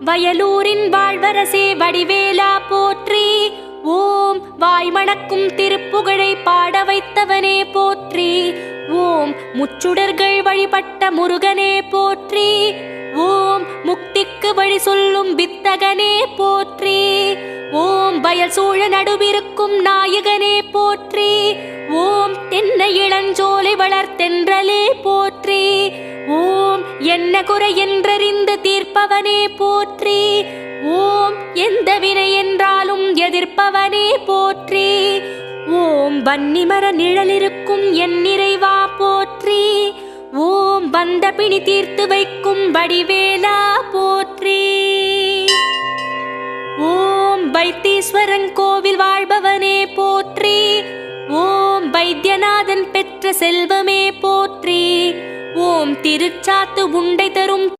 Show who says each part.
Speaker 1: வயலூரின் வாழ்வரசே வடிவேலா போற்றி. ஓம் வாய்மணக்கும் திருப்புகழை பாட வைத்தவனே போற்றி. ஓம் முச்சுடர்கள் வழிபட்ட முருகனே போற்றி. ஓம் முக்திக்கு வழி சொல்லும் வித்தகனே போற்றி. ஓம் வயல் சூழ நடுவிருக்கும் நாயகனே போற்றி. ஓம் தென்னை இளஞ்சோலை வளர்த்தென்றலே போற்றி. ஓம் என்ன குறை என்றறிந்து தீர்ப்பவனே போற்றி. ஓம் எந்த வினை என்றாலும் எதிர்ப்பவனே போற்றி. ஓம் வன்னிமர நிழலிருக்கும் என் நிறைவா போற்றி. ஓம் வந்த பிணி தீர்த்து வைக்கும் வடிவேலா போற்றி. ஓம் வைத்தீஸ்வரன் கோவில் வாழ்பவனே போற்றி. ஓம் வைத்தியநாதன் பெற்ற செல்வமே போற்றி. ஓம் திருச்சாத்து உண்டை தரும்